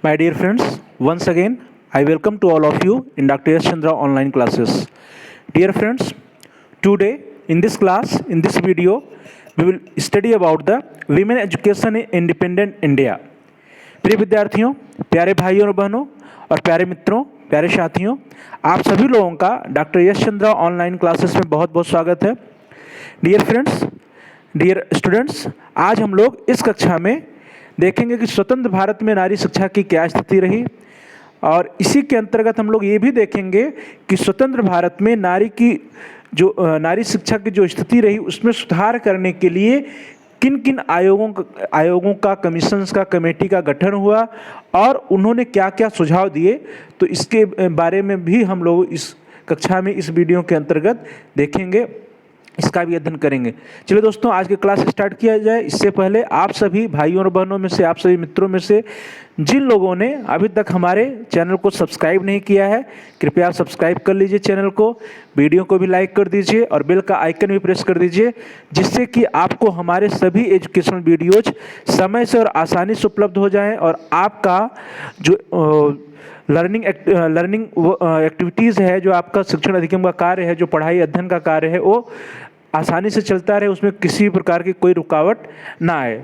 My dear friends, once again, I welcome to all of you in Dr. S. Chandra online classes. Dear friends, today in this class, in this video, we will study about the women education in independent India. प्रिय विद्यार्थियों, प्यारे भाइयों और बहनों और प्यारे मित्रों, प्यारे साथियों, आप सभी लोगों का डॉक्टर यश चंद्रा ऑनलाइन क्लासेस में बहुत बहुत स्वागत है। डियर फ्रेंड्स, डियर स्टूडेंट्स, आज हम लोग इस कक्षा में देखेंगे कि स्वतंत्र भारत में नारी शिक्षा की क्या स्थिति रही, और इसी के अंतर्गत हम लोग ये भी देखेंगे कि स्वतंत्र भारत में नारी शिक्षा की जो स्थिति रही उसमें सुधार करने के लिए किन किन आयोगों का, कमीशंस का, कमेटी का गठन हुआ और उन्होंने क्या क्या सुझाव दिए, तो इसके बारे में भी हम लोग इस कक्षा में इस वीडियो के अंतर्गत देखेंगे, इसका भी अध्ययन करेंगे। चलिए दोस्तों, आज की क्लास स्टार्ट किया जाए। इससे पहले आप सभी भाइयों और बहनों में से, आप सभी मित्रों में से जिन लोगों ने अभी तक हमारे चैनल को सब्सक्राइब नहीं किया है, कृपया सब्सक्राइब कर लीजिए चैनल को, वीडियो को भी लाइक कर दीजिए और बेल का आइकन भी प्रेस कर दीजिए, जिससे कि आपको हमारे सभी एजुकेशनल वीडियोज समय से और आसानी से उपलब्ध हो जाएं और आपका जो लर्निंग एक्टिविटीज़ है, जो आपका शिक्षण अधिगम का कार्य है, जो पढ़ाई अध्ययन का कार्य है, वो आसानी से चलता रहे, उसमें किसी प्रकार की कोई रुकावट ना आए।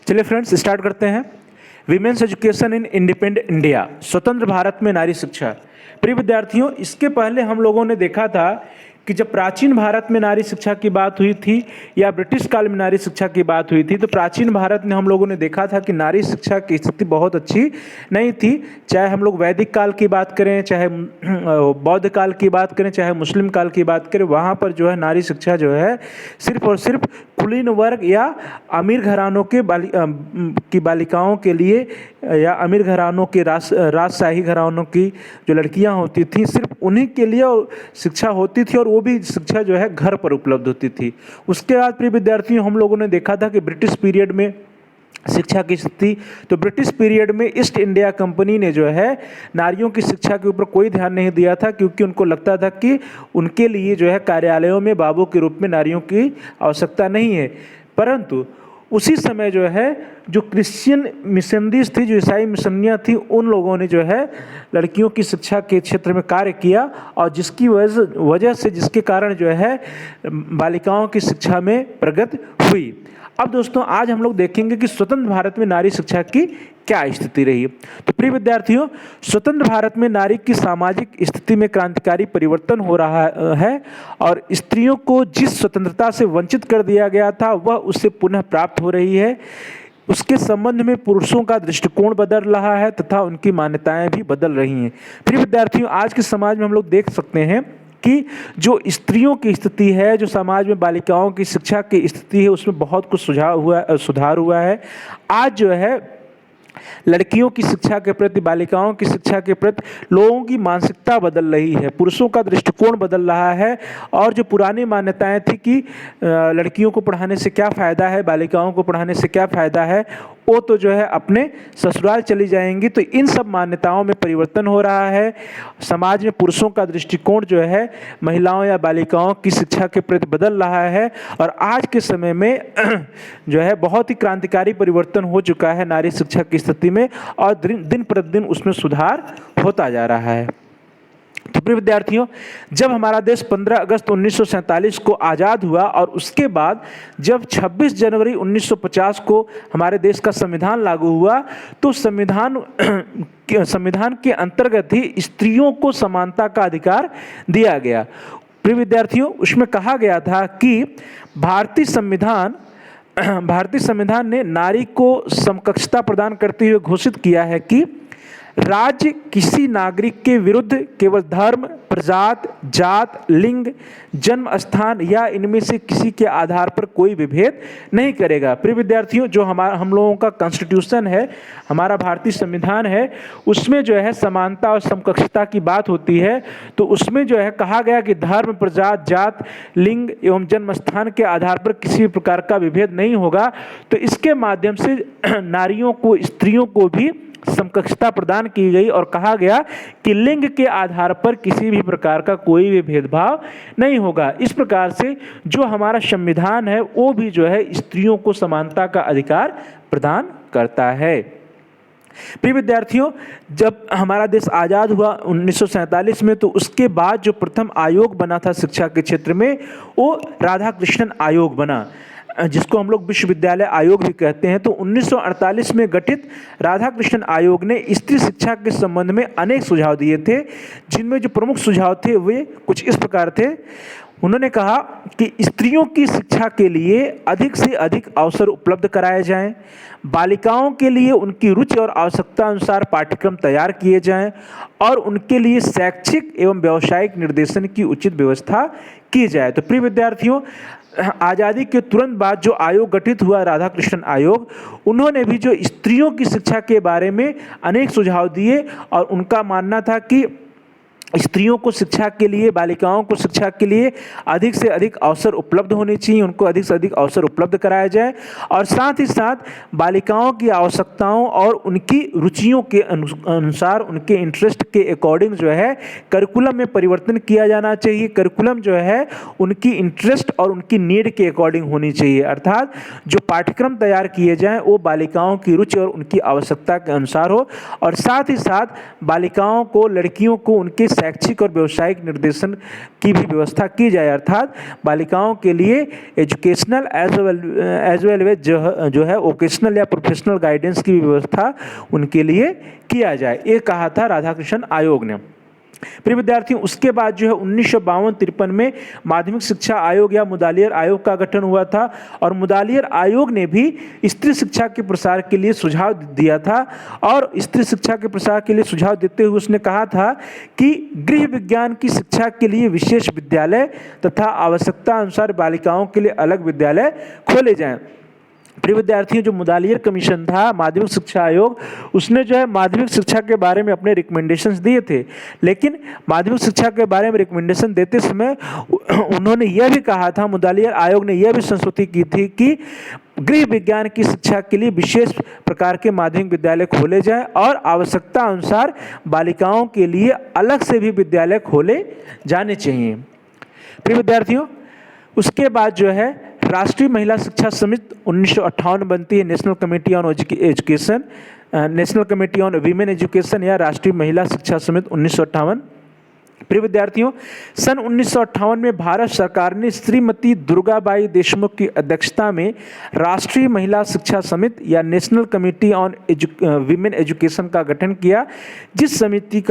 चलिए फ्रेंड्स, स्टार्ट करते हैं। Women's education in independent India, स्वतंत्र भारत में नारी शिक्षा। प्रिय विद्यार्थियों, इसके पहले हम लोगों ने देखा था कि जब प्राचीन भारत में नारी शिक्षा की बात हुई थी या ब्रिटिश काल में नारी शिक्षा की बात हुई थी, तो प्राचीन भारत में हम लोगों ने देखा था कि नारी शिक्षा की स्थिति बहुत अच्छी नहीं थी। चाहे हम लोग वैदिक काल की बात करें, चाहे बौद्ध काल की बात करें, चाहे मुस्लिम काल की बात करें, वहाँ पर जो है नारी शिक्षा जो है सिर्फ और सिर्फ कुलीन वर्ग या अमीर घरानों की बालिकाओं के लिए, या अमीर घरानों के राजशाही घरानों की जो लड़कियां होती थीं, सिर्फ उन्हीं के लिए शिक्षा होती थी, और वो भी शिक्षा जो है घर पर उपलब्ध होती थी। उसके बाद प्रिय विद्यार्थियों, हम लोगों ने देखा था कि ब्रिटिश पीरियड में शिक्षा की स्थिति, तो ब्रिटिश पीरियड में ईस्ट इंडिया कंपनी ने जो है नारियों की शिक्षा के ऊपर कोई ध्यान नहीं दिया था, क्योंकि उनको लगता था कि उनके लिए जो है कार्यालयों में बाबू के रूप में नारियों की आवश्यकता नहीं है। परंतु उसी समय जो है जो क्रिश्चियन मिशनरीज थी, जो ईसाई मिशनियाँ थी, उन लोगों ने जो है लड़कियों की शिक्षा के क्षेत्र में कार्य किया, और जिसकी वजह से, जिसके कारण जो है बालिकाओं की शिक्षा में प्रगति हुई। अब दोस्तों, आज हम लोग देखेंगे कि स्वतंत्र भारत में नारी शिक्षा की क्या स्थिति रही। तो प्रिय विद्यार्थियों, स्वतंत्र भारत में नारी की सामाजिक स्थिति में क्रांतिकारी परिवर्तन हो रहा है, और स्त्रियों को जिस स्वतंत्रता से वंचित कर दिया गया था वह उससे पुनः प्राप्त हो रही है। उसके संबंध में पुरुषों का दृष्टिकोण बदल रहा है तथा उनकी मान्यताएं भी बदल रही हैं। प्रिय विद्यार्थियों, आज के समाज में हम लोग देख सकते हैं कि जो स्त्रियों की स्थिति है, जो समाज में बालिकाओं की शिक्षा की स्थिति है, उसमें बहुत कुछ सुधार हुआ है। आज जो है लड़कियों की शिक्षा के प्रति, बालिकाओं की शिक्षा के प्रति लोगों की मानसिकता बदल रही है, पुरुषों का दृष्टिकोण बदल रहा है, और जो पुरानी मान्यताएं थी कि लड़कियों को पढ़ाने से क्या फ़ायदा है, बालिकाओं को पढ़ाने से क्या फ़ायदा है, वो तो जो है अपने ससुराल चली जाएंगी। तो इन सब मान्यताओं में परिवर्तन हो रहा है। समाज में पुरुषों का दृष्टिकोण जो है महिलाओं या बालिकाओं की शिक्षा के प्रति बदल रहा है, और आज के समय में जो है बहुत ही क्रांतिकारी परिवर्तन हो चुका है नारी शिक्षा की स्थिति में, और दिन प्रतिदिन उसमें सुधार होता जा रहा है। तो प्रिय विद्यार्थियों, जब हमारा देश 15 अगस्त 1947 को आज़ाद हुआ, और उसके बाद जब 26 जनवरी 1950 को हमारे देश का संविधान लागू हुआ, तो संविधान के अंतर्गत ही स्त्रियों को समानता का अधिकार दिया गया। प्रिय विद्यार्थियों, उसमें कहा गया था कि भारतीय संविधान ने नारी को समकक्षता प्रदान करते हुए घोषित किया है कि राज्य किसी नागरिक के विरुद्ध केवल धर्म, प्रजात, जात, लिंग, जन्म स्थान या इनमें से किसी के आधार पर कोई विभेद नहीं करेगा। प्रिय विद्यार्थियों, जो हम लोगों का कॉन्स्टिट्यूशन है, हमारा भारतीय संविधान है, उसमें जो है समानता और समकक्षता की बात होती है। तो उसमें जो है कहा गया कि धर्म, प्रजात, जात, लिंग एवं जन्म स्थान के आधार पर किसी भी प्रकार का विभेद नहीं होगा। तो इसके माध्यम से नारियों को, स्त्रियों को भी समकक्षता प्रदान की गई और कहा गया कि लिंग के आधार पर किसी भी प्रकार का कोई भी भेदभाव नहीं होगा। इस प्रकार से जो हमारा संविधान है वो भी जो है स्त्रियों को समानता का अधिकार प्रदान करता है। प्रिय विद्यार्थियों, जब हमारा देश आज़ाद हुआ 1947 में, तो उसके बाद जो प्रथम आयोग बना था शिक्षा के क्षेत्र में, वो राधाकृष्णन आयोग बना, जिसको हम लोग विश्वविद्यालय आयोग भी कहते हैं। तो 1948 में गठित राधाकृष्णन आयोग ने स्त्री शिक्षा के संबंध में अनेक सुझाव दिए थे, जिनमें जो प्रमुख सुझाव थे वे कुछ इस प्रकार थे। उन्होंने कहा कि स्त्रियों की शिक्षा के लिए अधिक से अधिक अवसर उपलब्ध कराए जाएं, बालिकाओं के लिए उनकी रुचि और आवश्यकता अनुसार पाठ्यक्रम तैयार किए जाएं और उनके लिए शैक्षिक एवं व्यावसायिक निर्देशन की उचित व्यवस्था की जाए। तो प्रिय विद्यार्थियों, आज़ादी के तुरंत बाद जो आयोग गठित हुआ, राधाकृष्णन आयोग, उन्होंने भी जो स्त्रियों की शिक्षा के बारे में अनेक सुझाव दिए और उनका मानना था कि स्त्रियों को शिक्षा के लिए, बालिकाओं को शिक्षा के लिए अधिक से अधिक अवसर उपलब्ध होने चाहिए, उनको अधिक से अधिक अवसर उपलब्ध कराया जाए और साथ ही साथ बालिकाओं की आवश्यकताओं और उनकी रुचियों के अनुसार, उनके इंटरेस्ट के अकॉर्डिंग जो है करिकुलम में परिवर्तन किया जाना चाहिए। करिकुलम जो है उनकी इंटरेस्ट और उनकी नीड के अकॉर्डिंग होनी चाहिए, अर्थात जो पाठ्यक्रम तैयार किए जाएँ वो बालिकाओं की रुचि और उनकी आवश्यकता के अनुसार हो और साथ ही साथ बालिकाओं को, लड़कियों को उनके शैक्षिक और व्यावसायिक निर्देशन की भी व्यवस्था की जाए, अर्थात बालिकाओं के लिए एजुकेशनल एज वेल एज जो है वोकेशनल या प्रोफेशनल गाइडेंस की भी व्यवस्था उनके लिए किया जाए। ये कहा था राधाकृष्णन आयोग ने। प्रिय विद्यार्थियों, उसके बाद जो है 1952-53 में माध्यमिक शिक्षा आयोग या मुदालियर आयोग का गठन हुआ था और मुदालियर आयोग ने भी स्त्री शिक्षा के प्रसार के लिए सुझाव दिया था और स्त्री शिक्षा के प्रसार के लिए सुझाव देते हुए उसने कहा था कि गृह विज्ञान की शिक्षा के लिए विशेष विद्यालय तथा आवश्यकता अनुसार बालिकाओं के लिए अलग विद्यालय खोले जाएं। प्रिय विद्यार्थियों, जो मुदालियर कमीशन था, माध्यमिक शिक्षा आयोग, उसने जो है माध्यमिक शिक्षा के बारे में अपने रिकमेंडेशंस दिए थे, लेकिन माध्यमिक शिक्षा के बारे में रिकमेंडेशन देते समय उन्होंने यह भी कहा था, मुदालियर आयोग ने यह भी संस्तुति की थी कि गृह विज्ञान की शिक्षा के लिए विशेष प्रकार के माध्यमिक विद्यालय खोले जाएं और आवश्यकता अनुसार बालिकाओं के लिए अलग से भी विद्यालय खोले जाने चाहिए। प्रिय विद्यार्थियों, उसके बाद जो है राष्ट्रीय महिला शिक्षा समिति 1958 बनती है, national committee on education, national committee on women education या राष्ट्रीय महिला शिक्षा समिति 1958। प्रिय विद्यार्थियों, सन 1958 में भारत सरकार ने श्रीमती दुर्गाबाई देशमुख की अध्यक्षता में राष्ट्रीय महिला शिक्षा समिति या national committee on women education का गठन किया, जिस समिति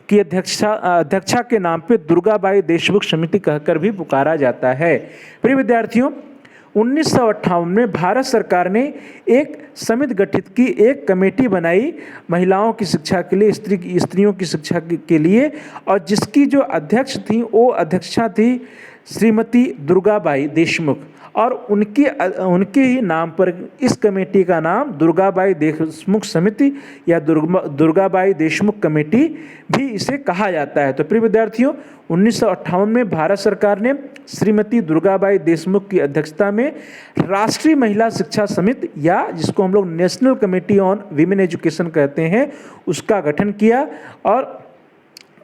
की अध्यक्षा के नाम पे दुर्गाबाई देशमुख समिति कहकर भी पुकारा जाता है। प्रिय विद्यार्थियों, 1958 में भारत सरकार ने एक समिति गठित की, एक कमेटी बनाई महिलाओं की शिक्षा के लिए, स्त्रियों की शिक्षा के लिए, और जिसकी जो अध्यक्ष थी वो अध्यक्षा थी श्रीमती दुर्गाबाई देशमुख और उनके ही नाम पर इस कमेटी का नाम दुर्गाबाई देशमुख समिति या दुर्गाबाई देशमुख कमेटी भी इसे कहा जाता है। तो प्रिय विद्यार्थियों, 1958 में भारत सरकार ने श्रीमती दुर्गाबाई देशमुख की अध्यक्षता में राष्ट्रीय महिला शिक्षा समिति या जिसको हम लोग national committee on women education कहते हैं उसका गठन किया और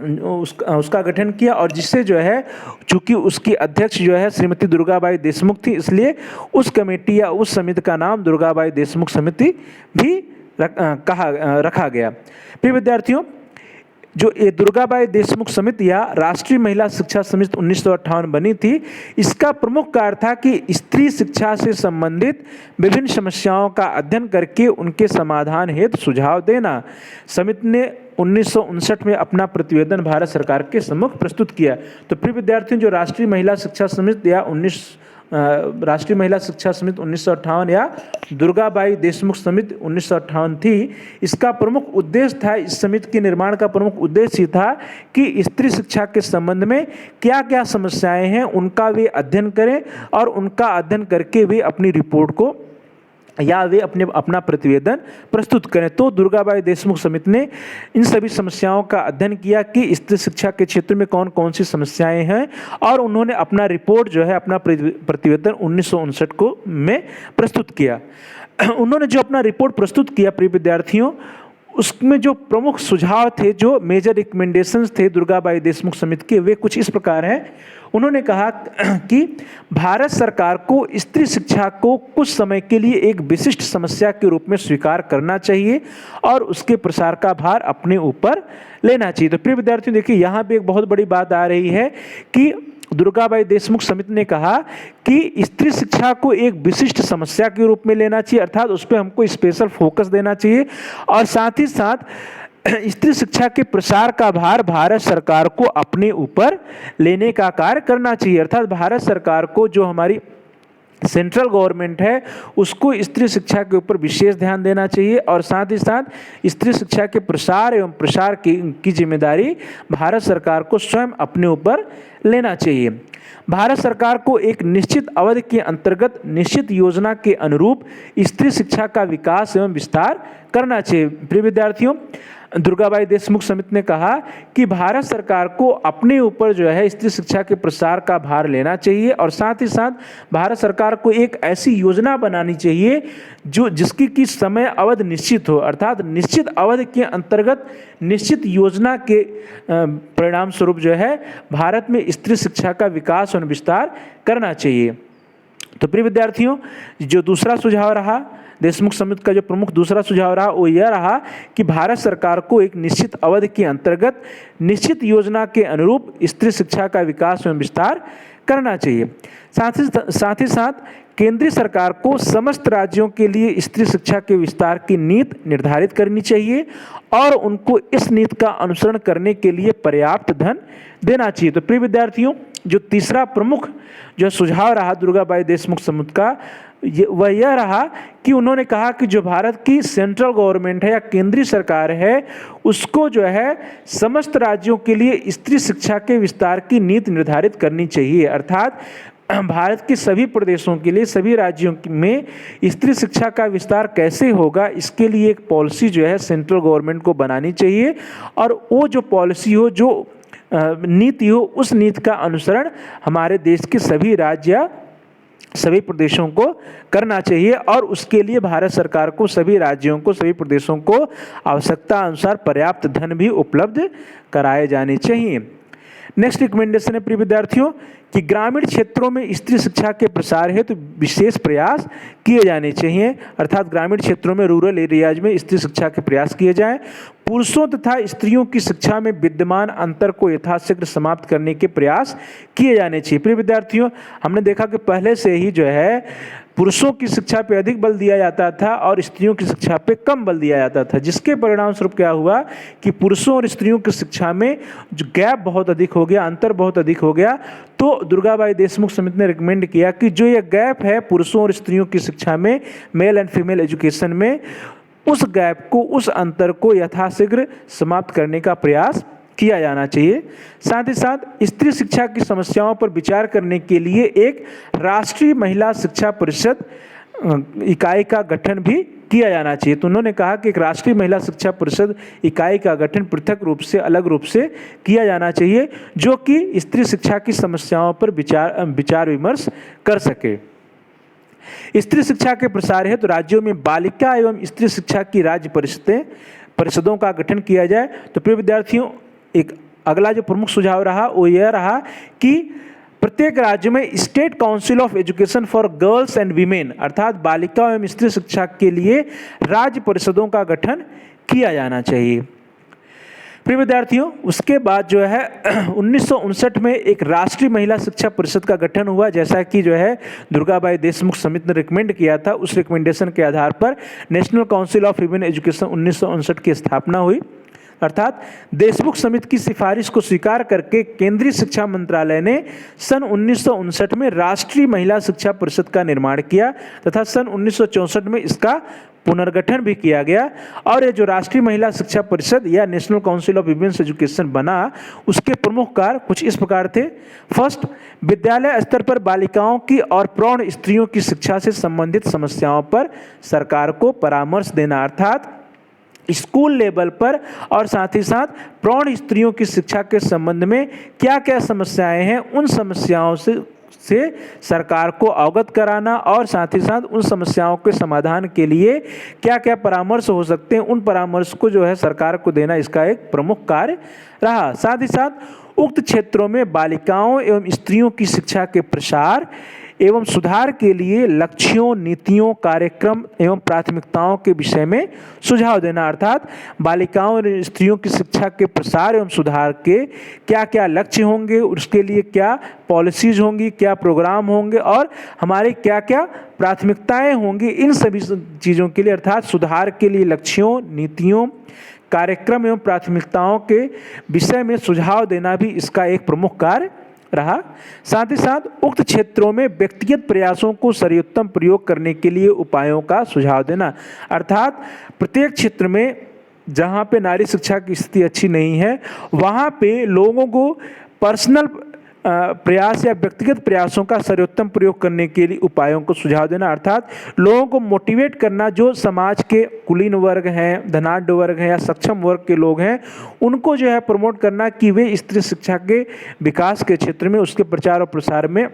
उसका गठन किया और जिससे जो है, चूंकि उसकी अध्यक्ष जो है श्रीमती दुर्गाबाई देशमुख थी, इसलिए उस कमेटी या उस समिति का नाम दुर्गाबाई देशमुख समिति भी रखा गया। प्रिय विद्यार्थियों, जो ये दुर्गाबाई देशमुख समिति या राष्ट्रीय महिला शिक्षा समिति 1958 बनी थी, इसका प्रमुख कार्य था कि स्त्री शिक्षा से संबंधित विभिन्न समस्याओं का अध्ययन करके उनके समाधान हेतु सुझाव देना। समिति ने 1959 में अपना प्रतिवेदन भारत सरकार के सम्मुख प्रस्तुत किया। तो प्रिय विद्यार्थियों, जो राष्ट्रीय महिला शिक्षा समिति या राष्ट्रीय महिला शिक्षा समिति 1958 या दुर्गाबाई देशमुख समिति 1958 थी। इसका प्रमुख उद्देश्य था, इस समिति के निर्माण का प्रमुख उद्देश्य था कि स्त्री शिक्षा के संबंध में क्या क्या समस्याएं हैं उनका वे अध्ययन करें और उनका अध्ययन करके वे अपनी रिपोर्ट को या वे अपना प्रतिवेदन प्रस्तुत करें। तो दुर्गाबाई देशमुख समिति ने इन सभी समस्याओं का अध्ययन किया कि स्त्री शिक्षा के क्षेत्र में कौन कौन सी समस्याएं हैं और उन्होंने अपना रिपोर्ट जो है, अपना प्रतिवेदन 1959 को में प्रस्तुत किया। उन्होंने जो अपना रिपोर्ट प्रस्तुत किया प्रिय विद्यार्थियों, उसमें जो प्रमुख सुझाव थे, जो मेजर रिकमेंडेशंस थे दुर्गाबाई देशमुख समिति के, वे कुछ इस प्रकार हैं। उन्होंने कहा कि भारत सरकार को स्त्री शिक्षा को कुछ समय के लिए एक विशिष्ट समस्या के रूप में स्वीकार करना चाहिए और उसके प्रसार का भार अपने ऊपर लेना चाहिए। तो प्रिय विद्यार्थियों देखिए, यहाँ पे एक बहुत बड़ी बात आ रही है कि दुर्गाबाई देशमुख समिति ने कहा कि स्त्री शिक्षा को एक विशिष्ट समस्या के रूप में लेना चाहिए, अर्थात उस पर हमको स्पेशल फोकस देना चाहिए और साथ ही साथ स्त्री शिक्षा के प्रसार का भार भारत सरकार को अपने ऊपर लेने का कार्य करना चाहिए। अर्थात भारत सरकार को, जो हमारी सेंट्रल गवर्नमेंट है, उसको स्त्री शिक्षा के ऊपर विशेष ध्यान देना चाहिए और साथ ही साथ स्त्री शिक्षा के प्रसार एवं प्रसार की जिम्मेदारी भारत सरकार को स्वयं अपने ऊपर लेना चाहिए। भारत सरकार को एक निश्चित अवधि के अंतर्गत निश्चित योजना के अनुरूप स्त्री शिक्षा का विकास एवं विस्तार करना चाहिए। प्रिय विद्यार्थियों, दुर्गाबाई देशमुख समिति ने कहा कि भारत सरकार को अपने ऊपर जो है स्त्री शिक्षा के प्रसार का भार लेना चाहिए और साथ ही साथ भारत सरकार को एक ऐसी योजना बनानी चाहिए जिसकी की समय अवधि निश्चित हो, अर्थात निश्चित अवधि के अंतर्गत निश्चित योजना के परिणाम स्वरूप जो है भारत में स्त्री शिक्षा का विकास और विस्तार करना चाहिए। तो प्रिय विद्यार्थियों, जो दूसरा सुझाव रहा देशमुख समिति का, जो प्रमुख दूसरा सुझाव रहा वो यह रहा कि भारत सरकार को एक निश्चित अवधि के अंतर्गत निश्चित योजना के अनुरूप स्त्री शिक्षा का विकास एवं विस्तार करना चाहिए। साथ ही साथ केंद्रीय सरकार को समस्त राज्यों के लिए स्त्री शिक्षा के विस्तार की नीति निर्धारित करनी चाहिए और उनको इस नीति का अनुसरण करने के लिए पर्याप्त धन देना चाहिए। तो प्रिय विद्यार्थियों, जो तीसरा प्रमुख जो सुझाव रहा दुर्गाबाई देशमुख समिति का, वह यह रहा कि उन्होंने कहा कि जो भारत की सेंट्रल गवर्नमेंट है या केंद्रीय सरकार है, उसको जो है समस्त राज्यों के लिए स्त्री शिक्षा के विस्तार की नीति निर्धारित करनी चाहिए। अर्थात भारत के सभी प्रदेशों के लिए, सभी राज्यों में स्त्री शिक्षा का विस्तार कैसे होगा, इसके लिए एक पॉलिसी जो है सेंट्रल गवर्नमेंट को बनानी चाहिए और वो जो पॉलिसी हो, जो नीति हो, उस नीति का अनुसरण हमारे देश के सभी राज्य या सभी प्रदेशों को करना चाहिए और उसके लिए भारत सरकार को सभी राज्यों को, सभी प्रदेशों को आवश्यकता अनुसार पर्याप्त धन भी उपलब्ध कराए जाने चाहिए। नेक्स्ट रिकमेंडेशन है प्रिय विद्यार्थियों कि ग्रामीण क्षेत्रों में स्त्री शिक्षा के प्रसार हेतु विशेष प्रयास किए जाने चाहिए। अर्थात ग्रामीण क्षेत्रों में, रूरल एरियाज में स्त्री शिक्षा के प्रयास किए जाएं। पुरुषों तथा स्त्रियों की शिक्षा में विद्यमान अंतर को यथाशीघ्र समाप्त करने के प्रयास किए जाने चाहिए। प्रिय विद्यार्थियों, हमने देखा कि पहले से ही जो है पुरुषों की शिक्षा पे अधिक बल दिया जाता था और स्त्रियों की शिक्षा पे कम बल दिया जाता था, जिसके परिणाम स्वरूप क्या हुआ कि पुरुषों और स्त्रियों की शिक्षा में जो गैप बहुत अधिक हो गया, अंतर बहुत अधिक हो गया। तो दुर्गाबाई देशमुख समिति ने रिकमेंड किया कि जो ये गैप है पुरुषों और स्त्रियों की शिक्षा में, मेल एंड फीमेल एजुकेशन में, उस गैप को, उस अंतर को यथाशीघ्र समाप्त करने का प्रयास किया जाना चाहिए। साथ ही साथ स्त्री शिक्षा की समस्याओं पर विचार करने के लिए एक राष्ट्रीय महिला शिक्षा परिषद इकाई का गठन भी किया जाना चाहिए। तो उन्होंने कहा कि एक राष्ट्रीय महिला शिक्षा परिषद इकाई का गठन पृथक रूप से, अलग रूप से किया जाना चाहिए, जो कि स्त्री शिक्षा की समस्याओं पर विचार विमर्श कर सके। स्त्री शिक्षा के प्रसार हेतु राज्यों में बालिका एवं स्त्री शिक्षा की राज्य परिषदों का गठन किया जाए। तो प्रिय विद्यार्थियों, एक अगला जो प्रमुख सुझाव रहा वो यह रहा कि प्रत्येक राज्य में state council of education for girls and women, अर्थात बालिका एवं स्त्री शिक्षा के लिए राज्य परिषदों का गठन किया जाना चाहिए। प्रिय विद्यार्थियों, उसके बाद जो है 1959 में एक राष्ट्रीय महिला शिक्षा परिषद का गठन हुआ, जैसा कि जो है दुर्गाबाई देशमुख समिति ने रिकमेंड किया था। उस रिकमेंडेशन के आधार पर national council of women education 1959 की स्थापना हुई। अर्थात देशमुख समिति की सिफारिश को स्वीकार करके केंद्रीय शिक्षा मंत्रालय ने सन 1959 में राष्ट्रीय महिला शिक्षा परिषद का निर्माण किया तथा सन 1964 में इसका पुनर्गठन भी किया गया। और ये जो राष्ट्रीय महिला शिक्षा परिषद या national council of women's education बना, उसके प्रमुख कार्य कुछ इस प्रकार थे। फर्स्ट, विद्यालय स्तर पर बालिकाओं की और प्रौढ़ स्त्रियों की शिक्षा से संबंधित समस्याओं पर सरकार को परामर्श देना, अर्थात स्कूल लेवल पर और साथ ही साथ प्रौढ़ स्त्रियों की शिक्षा के संबंध में क्या क्या समस्याएं हैं, उन समस्याओं से सरकार को अवगत कराना और साथ ही साथ उन समस्याओं के समाधान के लिए क्या क्या परामर्श हो सकते हैं, उन परामर्श को जो है सरकार को देना इसका एक प्रमुख कार्य रहा। साथ ही साथ उक्त क्षेत्रों में बालिकाओं एवं स्त्रियों की शिक्षा के प्रसार एवं सुधार के लिए लक्ष्यों, नीतियों, कार्यक्रम एवं प्राथमिकताओं के विषय में सुझाव देना, अर्थात बालिकाओं और स्त्रियों की शिक्षा के प्रसार एवं सुधार के क्या क्या लक्ष्य होंगे, उसके लिए क्या पॉलिसीज होंगी, क्या प्रोग्राम होंगे और हमारे क्या क्या प्राथमिकताएं होंगी, इन सभी चीज़ों के लिए अर्थात सुधार के लिए लक्ष्यों, नीतियों, कार्यक्रम एवं प्राथमिकताओं के विषय में सुझाव देना भी इसका एक प्रमुख कार्य रहा। साथ ही साथ उक्त क्षेत्रों में व्यक्तिगत प्रयासों को सर्वोत्तम प्रयोग करने के लिए उपायों का सुझाव देना, अर्थात प्रत्येक क्षेत्र में जहाँ पे नारी शिक्षा की स्थिति अच्छी नहीं है, वहाँ पे लोगों को पर्सनल प्रयास या व्यक्तिगत प्रयासों का सर्वोत्तम प्रयोग करने के लिए उपायों को सुझाव देना, अर्थात लोगों को मोटिवेट करना, जो समाज के कुलीन वर्ग हैं, धनाढ्य वर्ग हैं या सक्षम वर्ग के लोग हैं, उनको जो है प्रमोट करना कि वे स्त्री शिक्षा के विकास के क्षेत्र में, उसके प्रचार और प्रसार में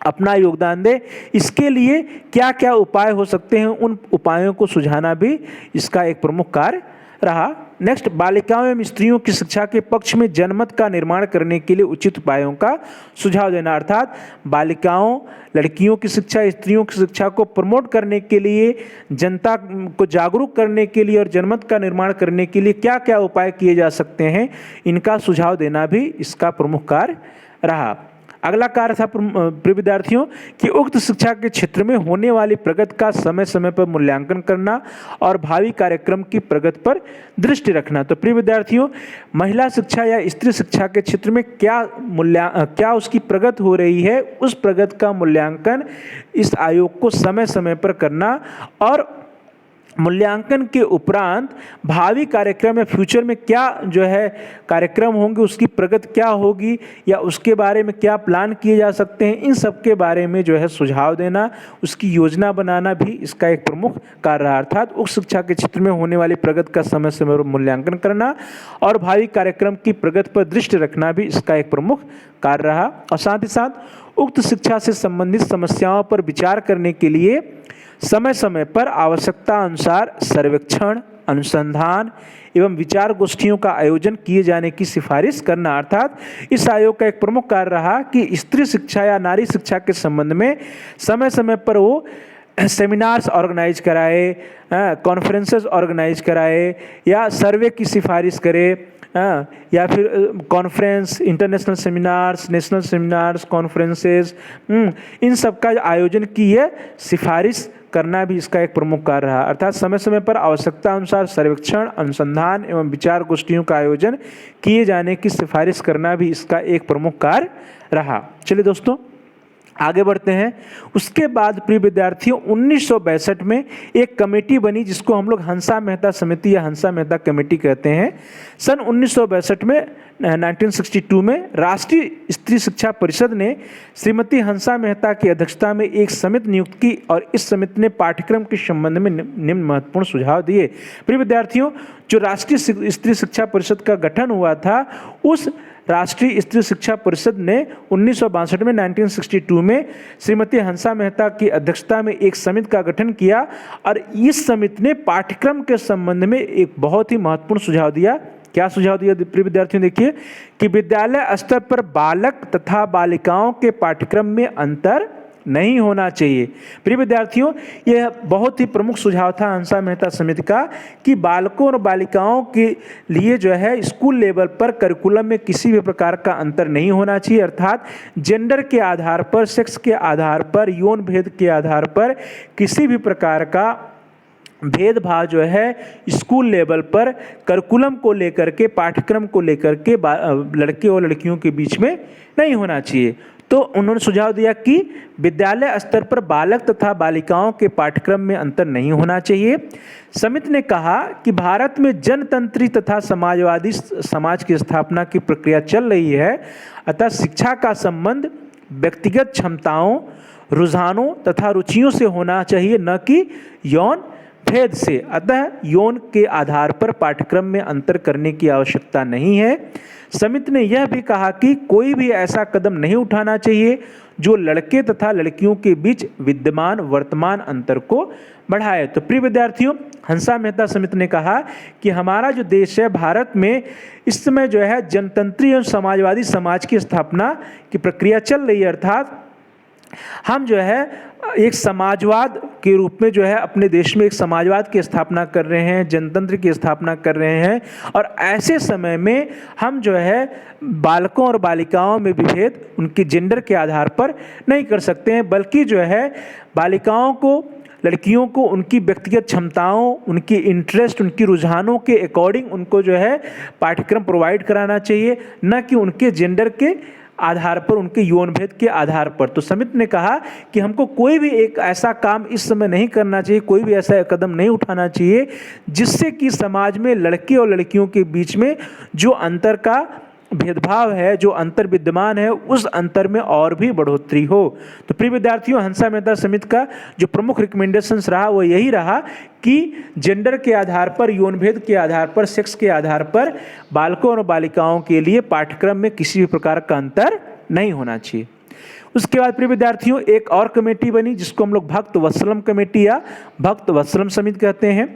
अपना योगदान दे। इसके लिए क्या क्या उपाय हो सकते हैं, उन उपायों को सुझाना भी इसका एक प्रमुख कार्य रहा। नेक्स्ट, बालिकाओं एवं स्त्रियों की शिक्षा के पक्ष में जनमत का निर्माण करने के लिए उचित उपायों का सुझाव देना, अर्थात बालिकाओं, लड़कियों की शिक्षा, स्त्रियों की शिक्षा को प्रमोट करने के लिए, जनता को जागरूक करने के लिए और जनमत का निर्माण करने के लिए क्या क्या उपाय किए जा सकते हैं, इनका सुझाव देना भी इसका प्रमुख कार्य रहा। अगला कार्य था प्रिय विद्यार्थियों कि उक्त शिक्षा के क्षेत्र में होने वाली प्रगति का समय समय पर मूल्यांकन करना और भावी कार्यक्रम की प्रगति पर दृष्टि रखना। तो प्रिय विद्यार्थियों, महिला शिक्षा या स्त्री शिक्षा के क्षेत्र में क्या उसकी प्रगति हो रही है, उस प्रगति का मूल्यांकन इस आयोग को समय समय पर करना और मूल्यांकन के उपरांत भावी कार्यक्रम या फ्यूचर में क्या जो है कार्यक्रम होंगे, उसकी प्रगति क्या होगी या उसके बारे में क्या प्लान किए जा सकते हैं, इन सब के बारे में जो है सुझाव देना, उसकी योजना बनाना भी इसका एक प्रमुख कार्य रहा। अर्थात उच्च शिक्षा के क्षेत्र में होने वाली प्रगति का समय समय पर मूल्यांकन करना और भावी कार्यक्रम की प्रगति पर दृष्टि रखना भी इसका एक प्रमुख कार्य रहा। और साथ ही साथ उक्त शिक्षा से संबंधित समस्याओं पर विचार करने के लिए समय समय पर आवश्यकता अनुसार सर्वेक्षण, अनुसंधान एवं विचार गोष्ठियों का आयोजन किए जाने की सिफारिश करना, अर्थात इस आयोग का एक प्रमुख कार्य रहा कि स्त्री शिक्षा या नारी शिक्षा के संबंध में समय समय पर वो सेमिनार्स ऑर्गेनाइज कराए, कॉन्फ्रेंसेस ऑर्गेनाइज कराए या सर्वे की सिफारिश करे, या फिर conference, international seminars, national seminars, conferences, इन सब का आयोजन की है सिफारिश करना भी इसका एक प्रमुख कार्य रहा। अर्थात समय समय पर आवश्यकता अनुसार सर्वेक्षण, अनुसंधान एवं विचार गोष्ठियों का आयोजन किए जाने की सिफारिश करना भी इसका एक प्रमुख कार्य रहा। चलिए दोस्तों आगे बढ़ते हैं। उसके बाद प्रिय विद्यार्थियों 1962 में एक कमेटी बनी जिसको हम लोग हंसा मेहता समिति या हंसा मेहता कमेटी कहते हैं। सन 1962 में 1962 में राष्ट्रीय स्त्री शिक्षा परिषद ने श्रीमती हंसा मेहता की अध्यक्षता में एक समिति नियुक्त की और इस समिति ने पाठ्यक्रम के संबंध में निम्न महत्वपूर्ण सुझाव दिए। प्रिय विद्यार्थियों, जो राष्ट्रीय स्त्री शिक्षा परिषद का गठन हुआ था, उस राष्ट्रीय स्त्री शिक्षा परिषद ने 1962 में 1962 में श्रीमती हंसा मेहता की अध्यक्षता में एक समिति का गठन किया और इस समिति ने पाठ्यक्रम के संबंध में एक बहुत ही महत्वपूर्ण सुझाव दिया। क्या सुझाव दिया प्रिय विद्यार्थियों? देखिए कि विद्यालय स्तर पर बालक तथा बालिकाओं के पाठ्यक्रम में अंतर नहीं होना चाहिए। प्रिय विद्यार्थियों, यह बहुत ही प्रमुख सुझाव था हंसा मेहता समिति का कि बालकों और बालिकाओं के लिए जो है स्कूल लेवल पर करिकुलम में किसी भी प्रकार का अंतर नहीं होना चाहिए, अर्थात जेंडर के आधार पर, सेक्स के आधार पर, यौन भेद के आधार पर किसी भी प्रकार का भेदभाव जो है स्कूल लेवल पर करिकुलम को लेकर के, पाठ्यक्रम को लेकर के लड़के और लड़कियों के बीच में नहीं होना चाहिए। तो उन्होंने सुझाव दिया कि विद्यालय स्तर पर बालक तथा बालिकाओं के पाठ्यक्रम में अंतर नहीं होना चाहिए। समिति ने कहा कि भारत में जनतंत्री तथा समाजवादी समाज की स्थापना की प्रक्रिया चल रही है, अतः शिक्षा का संबंध व्यक्तिगत क्षमताओं, रुझानों तथा रुचियों से होना चाहिए, न कि यौन भेद से। अतः यौन के आधार पर पाठ्यक्रम में अंतर करने की आवश्यकता नहीं है। समिति ने यह भी कहा कि कोई भी ऐसा कदम नहीं उठाना चाहिए जो लड़के तथा लड़कियों के बीच विद्यमान वर्तमान अंतर को बढ़ाए। तो प्रिय विद्यार्थियों, हंसा मेहता समिति ने कहा कि हमारा जो देश है, भारत में इस समय जो है जनतंत्री एवं समाजवादी समाज की स्थापना की प्रक्रिया चल रही है, अर्थात हम जो है एक समाजवाद के रूप में जो है अपने देश में एक समाजवाद की स्थापना कर रहे हैं, जनतंत्र की स्थापना कर रहे हैं। और ऐसे समय में हम जो है बालकों और बालिकाओं में विभेद उनके जेंडर के आधार पर नहीं कर सकते हैं, बल्कि जो है बालिकाओं को, लड़कियों को उनकी व्यक्तिगत क्षमताओं, उनकी इंटरेस्ट, उनकी रुझानों के अकॉर्डिंग उनको जो है पाठ्यक्रम प्रोवाइड कराना चाहिए, न कि उनके जेंडर के आधार पर, उनके यौन भेद के आधार पर। तो समिति ने कहा कि हमको कोई भी एक ऐसा काम इस समय नहीं करना चाहिए, कोई भी ऐसा कदम नहीं उठाना चाहिए जिससे कि समाज में लड़के और लड़कियों के बीच में जो अंतर का भेदभाव है, जो अंतर विद्यमान है, उस अंतर में और भी बढ़ोतरी हो। तो प्रिय विद्यार्थियों, हंसा मेहता समिति का जो प्रमुख रिकमेंडेशंस रहा वो यही रहा कि जेंडर के आधार पर, यौन भेद के आधार पर, सेक्स के आधार पर बालकों और बालिकाओं के लिए पाठ्यक्रम में किसी भी प्रकार का अंतर नहीं होना चाहिए। उसके बाद प्रिय विद्यार्थियों, एक और कमेटी बनी जिसको हम लोग भक्त वत्सलम कमेटी या भक्त वत्सलम समिति कहते हैं।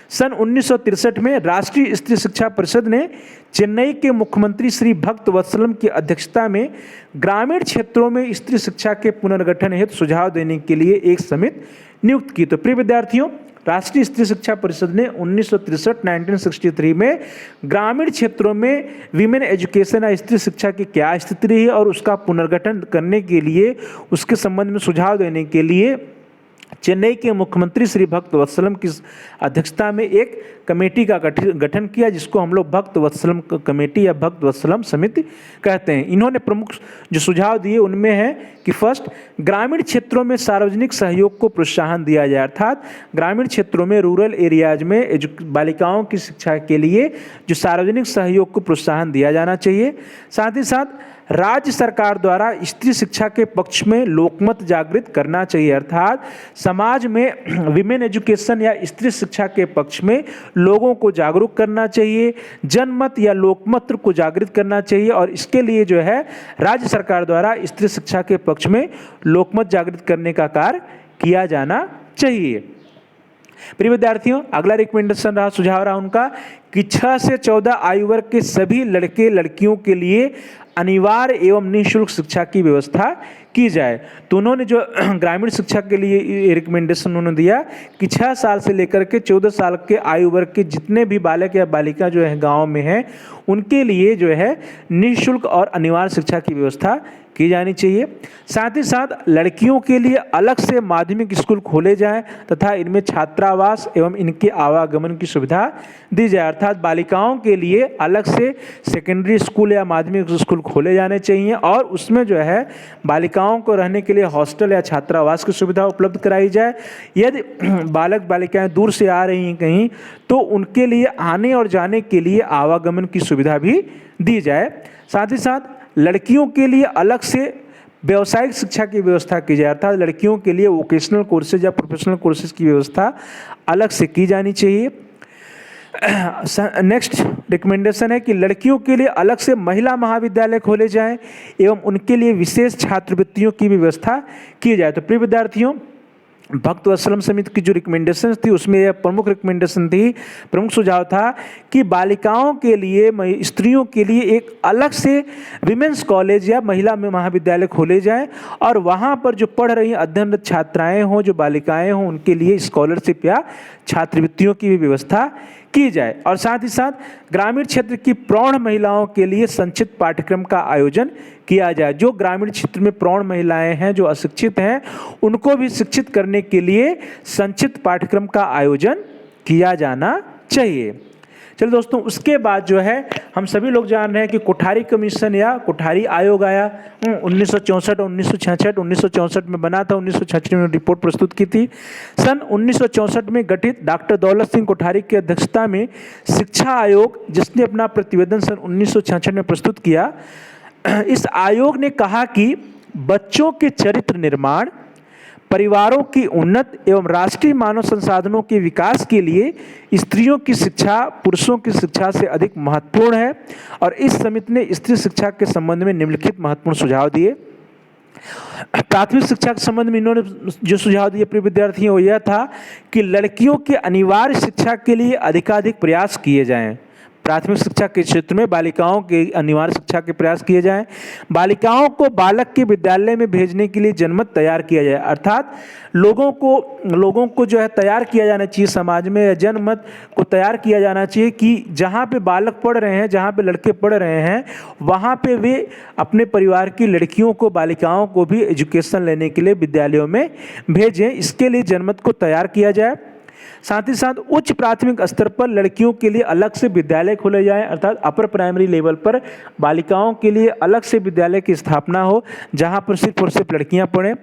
सन 1963 में राष्ट्रीय स्त्री शिक्षा परिषद ने चेन्नई के मुख्यमंत्री श्री भक्त वत्सलम की अध्यक्षता में ग्रामीण क्षेत्रों में स्त्री शिक्षा के पुनर्गठन हेतु सुझाव देने के लिए एक समिति नियुक्त की। तो प्रिय विद्यार्थियों, राष्ट्रीय स्त्री शिक्षा परिषद ने 1963 में ग्रामीण क्षेत्रों में विमेन एजुकेशन या स्त्री शिक्षा की क्या स्थिति रही और उसका पुनर्गठन करने के लिए, उसके संबंध में सुझाव देने के लिए चेन्नई के मुख्यमंत्री श्री भक्त वत्सलम की अध्यक्षता में एक कमेटी का गठन किया, जिसको हम लोग भक्त वत्सलम कमेटी या भक्त वत्सलम समिति कहते हैं। इन्होंने प्रमुख जो सुझाव दिए उनमें है कि फर्स्ट, ग्रामीण क्षेत्रों में सार्वजनिक सहयोग को प्रोत्साहन दिया जाए, अर्थात ग्रामीण क्षेत्रों में, रूरल एरियाज में बालिकाओं की शिक्षा के लिए जो सार्वजनिक सहयोग को प्रोत्साहन दिया जाना चाहिए। साथ ही साथ राज्य सरकार द्वारा स्त्री शिक्षा के पक्ष में लोकमत जागृत करना चाहिए, अर्थात समाज में विमेन एजुकेशन या स्त्री शिक्षा के पक्ष में लोगों को जागरूक करना चाहिए, जनमत या लोकमत को जागृत करना चाहिए। और इसके लिए जो है राज्य सरकार द्वारा स्त्री शिक्षा के पक्ष में लोकमत जागृत करने का कार्य किया जाना चाहिए। प्रिय विद्यार्थियों, अगला रिकमेंडेशन रहा, सुझाव रहा उनका कि 6 से 14 आयु वर्ग के सभी लड़के लड़कियों के लिए अनिवार्य एवं निःशुल्क शिक्षा की व्यवस्था की जाए। तो उन्होंने जो ग्रामीण शिक्षा के लिए रिकमेंडेशन उन्होंने दिया कि 6 साल से लेकर के 14 साल के आयु वर्ग के जितने भी बालक या बालिका जो है गांव में हैं, उनके लिए जो है निःशुल्क और अनिवार्य शिक्षा की व्यवस्था की जानी चाहिए। साथ ही साथ लड़कियों के लिए अलग से माध्यमिक स्कूल खोले जाएं तथा इनमें छात्रावास एवं इनके आवागमन की सुविधा दी जाए, अर्थात बालिकाओं के लिए अलग से सेकेंडरी स्कूल या माध्यमिक स्कूल खोले जाने चाहिए और उसमें जो है बालिकाओं को रहने के लिए हॉस्टल या छात्रावास की सुविधा उपलब्ध कराई जाए। यदि बालक बालिकाएं दूर से आ रही हैं कहीं, तो उनके लिए आने और जाने के लिए आवागमन की सुविधा भी दी जाए। साथ ही साथ लड़कियों के लिए अलग से व्यावसायिक शिक्षा की व्यवस्था की जाए, अर्थात लड़कियों के लिए वोकेशनल कोर्सेज या प्रोफेशनल कोर्सेज की व्यवस्था अलग से की जानी चाहिए। नेक्स्ट रिकमेंडेशन है कि लड़कियों के लिए अलग से महिला महाविद्यालय खोले जाएं एवं उनके लिए विशेष छात्रवृत्तियों की व्यवस्था की जाए। तो प्रिय विद्यार्थियों, भक्त वत्सलम समिति की जो रिकमेंडेशन थी उसमें यह प्रमुख रिकमेंडेशन थी, प्रमुख सुझाव था कि बालिकाओं के लिए, स्त्रियों के लिए एक अलग से विमेंस कॉलेज या महिला महाविद्यालय खोले जाएं और वहाँ पर जो पढ़ रही अध्ययनरत छात्राएं हों, जो बालिकाएं हों, उनके लिए स्कॉलरशिप या छात्रवृत्तियों की भी व्यवस्था की जाए। और साथ ही साथ ग्रामीण क्षेत्र की प्रौढ़ महिलाओं के लिए संक्षिप्त पाठ्यक्रम का आयोजन किया जाए। जो ग्रामीण क्षेत्र में प्रौढ़ महिलाएं हैं, जो अशिक्षित हैं, उनको भी शिक्षित करने के लिए संक्षिप्त पाठ्यक्रम का आयोजन किया जाना चाहिए। चलिए दोस्तों, उसके बाद जो है हम सभी लोग जान रहे हैं कि कोठारी कमीशन या कोठारी आयोग आया 1964 1966। 1964 में बना था, 1966 में रिपोर्ट प्रस्तुत की थी। सन 1964 में गठित डॉक्टर दौलत सिंह कोठारी की अध्यक्षता में शिक्षा आयोग, जिसने अपना प्रतिवेदन सन 1966 में प्रस्तुत किया। इस आयोग ने कहा कि बच्चों के चरित्र निर्माण, परिवारों की उन्नत एवं राष्ट्रीय मानव संसाधनों के विकास के लिए स्त्रियों की शिक्षा पुरुषों की शिक्षा से अधिक महत्वपूर्ण है। और इस समिति ने स्त्री शिक्षा के संबंध में निम्नलिखित महत्वपूर्ण सुझाव दिए। प्राथमिक शिक्षा के संबंध में इन्होंने जो सुझाव दिए प्रिय विद्यार्थियों, वो यह था कि लड़कियों के अनिवार्य शिक्षा के लिए अधिकाधिक प्रयास किए जाएं। प्राथमिक शिक्षा के क्षेत्र में बालिकाओं के अनिवार्य शिक्षा के प्रयास किए जाएं। बालिकाओं को बालक के विद्यालय में भेजने के लिए जनमत तैयार किया जाए, अर्थात लोगों को जो है तैयार किया जाना चाहिए, समाज में जनमत को तैयार किया जाना चाहिए कि जहाँ पे बालक पढ़ रहे हैं, जहाँ पे लड़के पढ़ रहे हैं, वहाँ पे वे अपने परिवार की लड़कियों को, बालिकाओं को भी एजुकेशन लेने के लिए विद्यालयों में भेजें। इसके लिए जनमत को तैयार किया जाए। साथ ही साथ उच्च प्राथमिक स्तर पर लड़कियों के लिए अलग से विद्यालय खोले जाएं, अर्थात अपर प्राइमरी लेवल पर बालिकाओं के लिए अलग से विद्यालय की स्थापना हो, जहां पर सिर्फ और सिर्फ लड़कियां पढ़ें।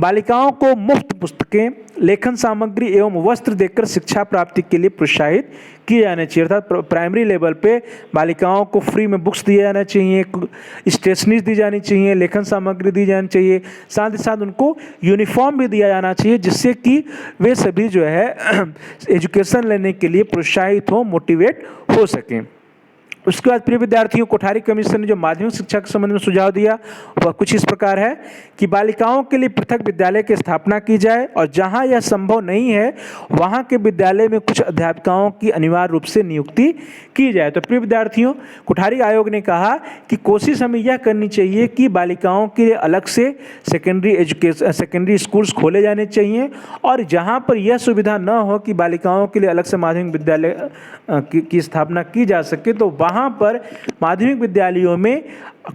बालिकाओं को मुफ्त पुस्तकें, लेखन सामग्री एवं वस्त्र देकर शिक्षा प्राप्ति के लिए प्रोत्साहित किए जाने चाहिए, अर्थात प्राइमरी लेवल पे बालिकाओं को फ्री में बुक्स दिए जाना चाहिए, स्टेशनरी दी जानी चाहिए, लेखन सामग्री दी जानी चाहिए। साथ ही साथ उनको यूनिफॉर्म भी दिया जाना चाहिए, जिससे कि वे सभी जो है एजुकेशन लेने के लिए प्रोत्साहित हो, मोटिवेट हो सकें। उसके बाद प्रिय विद्यार्थियों, कोठारी कमीशन ने जो माध्यमिक शिक्षा के संबंध में सुझाव दिया वह कुछ इस प्रकार है कि बालिकाओं के लिए पृथक विद्यालय की स्थापना की जाए और जहां यह संभव नहीं है वहां के विद्यालय में कुछ अध्यापिकाओं की अनिवार्य रूप से नियुक्ति की जाए। तो प्रिय विद्यार्थियों, कोठारी आयोग ने कहा कि कोशिश हमें यह करनी चाहिए कि बालिकाओं के लिए अलग से सेकेंडरी स्कूल्स खोले जाने चाहिए, और जहां पर यह सुविधा न हो कि बालिकाओं के लिए अलग से माध्यमिक विद्यालय की स्थापना की जा सके, तो वहाँ पर माध्यमिक विद्यालयों में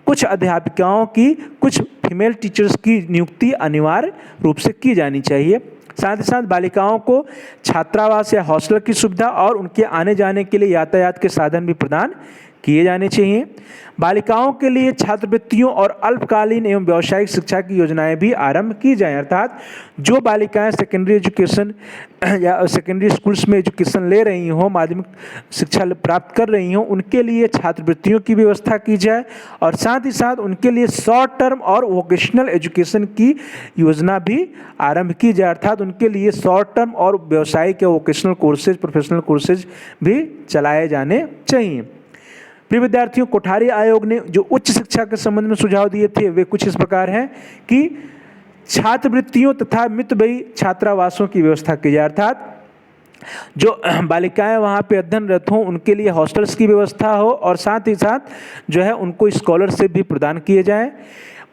कुछ अध्यापिकाओं की, कुछ फीमेल टीचर्स की नियुक्ति अनिवार्य रूप से की जानी चाहिए। साथ ही साथ बालिकाओं को छात्रावास या हॉस्टल की सुविधा और उनके आने जाने के लिए यातायात के साधन भी प्रदान किए जाने चाहिए। बालिकाओं के लिए छात्रवृत्तियों और अल्पकालीन एवं व्यावसायिक शिक्षा की योजनाएं भी आरंभ की जाएं, अर्थात जो बालिकाएं सेकेंडरी एजुकेशन या सेकेंडरी स्कूल्स में एजुकेशन ले रही हों, माध्यमिक शिक्षा प्राप्त कर रही हों, उनके लिए छात्रवृत्तियों की व्यवस्था की जाए और साथ ही साथ उनके लिए शॉर्ट टर्म और वोकेशनल एजुकेशन की योजना भी आरंभ की जाए, अर्थात उनके लिए शॉर्ट टर्म और व्यावसायिक या वोकेशनल कोर्सेज, प्रोफेशनल कोर्सेज भी चलाए जाने चाहिए। प्रिय विद्यार्थियों, कोठारी आयोग ने जो उच्च शिक्षा के संबंध में सुझाव दिए थे वे कुछ इस प्रकार हैं कि छात्रवृत्तियों तथा मितव्ययी छात्रावासों की व्यवस्था की जाए, अर्थात जो बालिकाएं वहाँ पे अध्ययनरत हों उनके लिए हॉस्टल्स की व्यवस्था हो और साथ ही साथ जो है उनको स्कॉलरशिप भी प्रदान किए जाएं।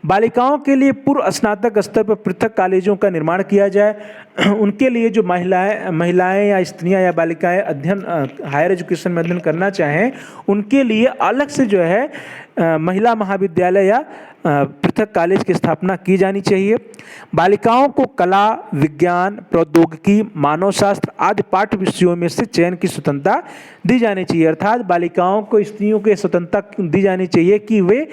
बालिकाओं के लिए पूर्व स्नातक स्तर पर पृथक कॉलेजों का निर्माण किया जाए। उनके लिए जो महिलाएं या स्त्रियां या बालिकाएं अध्ययन हायर एजुकेशन में अध्ययन करना चाहें, उनके लिए अलग से जो है महिला महाविद्यालय या पृथक कॉलेज की स्थापना की जानी चाहिए। बालिकाओं को कला, विज्ञान, प्रौद्योगिकी, मानव शास्त्र आदि पाठ्य विषयों में से चयन की स्वतंत्रता दी जानी चाहिए, अर्थात बालिकाओं को, स्त्रियों को स्वतंत्रता दी जानी चाहिए कि वे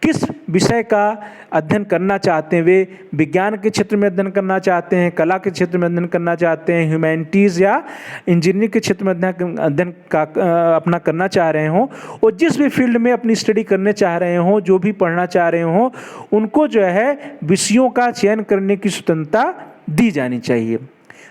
किस विषय का अध्ययन करना चाहते हैं। वे विज्ञान के क्षेत्र में अध्ययन करना चाहते हैं, कला के क्षेत्र में अध्ययन करना चाहते हैं, ह्यूमैनिटीज़ या इंजीनियरिंग के क्षेत्र में अध्ययन का अपना करना चाह रहे हों, और जिस भी फील्ड में अपनी स्टडी करने चाह रहे हों, जो भी पढ़ना चाह रहे हों, उनको जो है विषयों का चयन करने की स्वतंत्रता दी जानी चाहिए।